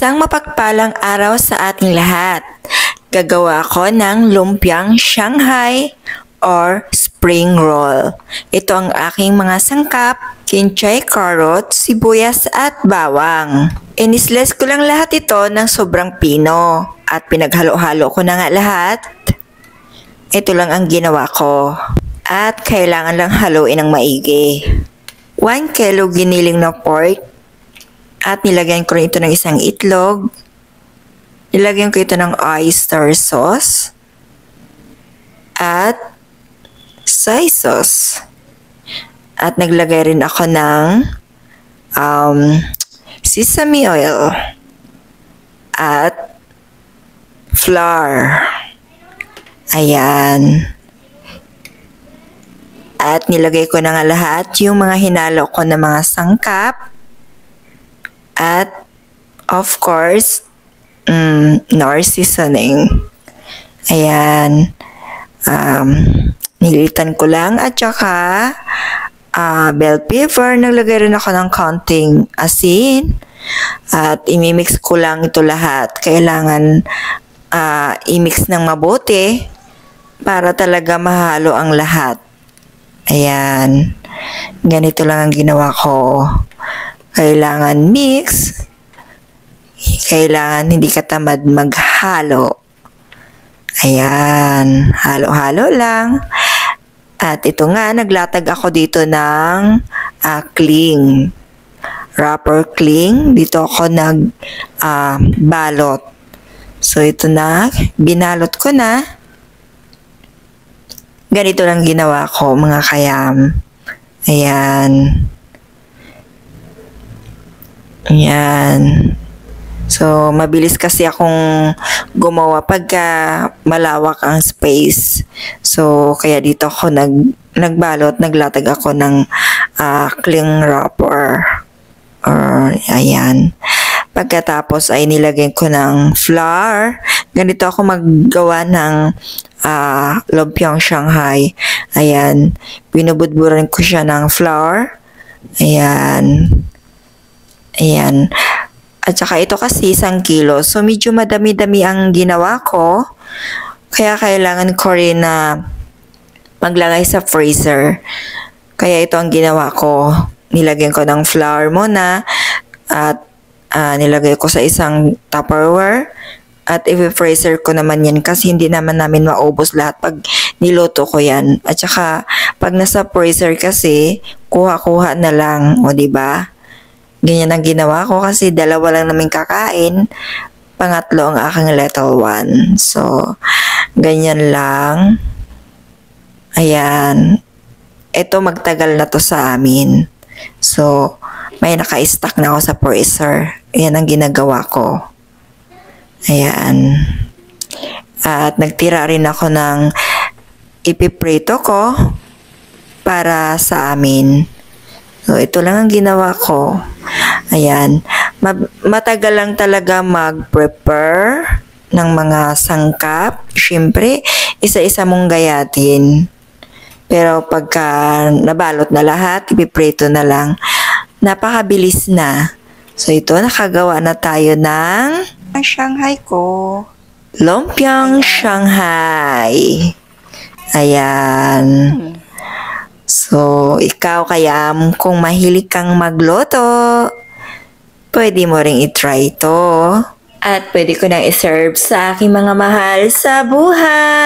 Isang mapagpalang araw sa ating lahat. Gagawa ako ng lumpiang Shanghai or spring roll. Ito ang aking mga sangkap, kinchay, carrot, sibuyas at bawang. Inisles ko lang lahat ito ng sobrang pino at pinaghalo-halo ko na nga lahat. Ito lang ang ginawa ko at kailangan lang haluin ng maigi. 1 kilo giniling na pork. At nilagyan ko rin ito ng isang itlog. Nilagyan ko ito ng oyster sauce. At soy sauce. At naglagay rin ako ng sesame oil. At flour. Ayan. At nilagay ko na nga lahat yung mga hinalo ko na mga sangkap. At, of course, nor seasoning. Ayan. Nilitan ko lang. At saka, bell pepper. Naglagay rin ako ng konting asin. At imimix ko lang ito lahat. Kailangan imix ng mabuti para talaga mahalo ang lahat. Ayan. Ganito lang ang ginawa ko. Kailangan mix. Kailangan hindi ka tamad maghalo. Ayan. Halo-halo lang. At ito nga, naglatag ako dito ng cling. Wrapper cling. Dito ako balot. So ito na. Binalot ko na. Ganito lang ginawa ko, mga kayam. Ayan. Ayan. So, mabilis kasi akong gumawa pagka malawak ang space. So, kaya dito ako nagbalot, naglatag ako ng cling wrapper. Ayan. Pagkatapos ay nilagay ko ng flour. Ganito ako maggawa ng lumpiang Shanghai. Ayan. Binubudburan ko siya ng flour. Ayan. Ayan. At saka ito kasi 1 kilo. So, medyo madami-dami ang ginawa ko. Kaya kailangan ko rin na maglagay sa freezer. Kaya ito ang ginawa ko. Nilagyan ko ng flour muna. At nilagay ko sa isang Tupperware. At i-freezer ko naman yan kasi hindi naman namin maubos lahat pag niluto ko yan. At saka pag nasa freezer kasi, kuha-kuha na lang. O, diba? Ganyan ang ginawa ko kasi 2 lang namin kakain. Pangatlo ang aking little one. So, ganyan lang. Ayan. Ito magtagal na to sa amin. So, may naka-stack na ako sa freezer. Ayan ang ginagawa ko. Ayan. At nagtira rin ako ng ipiprito ko para sa amin. So, ito lang ang ginawa ko. Ayan. Matagal lang talaga mag-prepare ng mga sangkap. Siyempre, isa-isa mong gayatin. Pero pagka nabalot na lahat, ipiprito na lang. Napakabilis na. So, ito, nakagawa na tayo ng Shanghai ko. Lumpiang Shanghai. Ayan. So, ikaw kaya kung mahilig kang magluto, pwede mo ring i-try ito. At pwede ko na i-serve sa aking mga mahal sa buhay.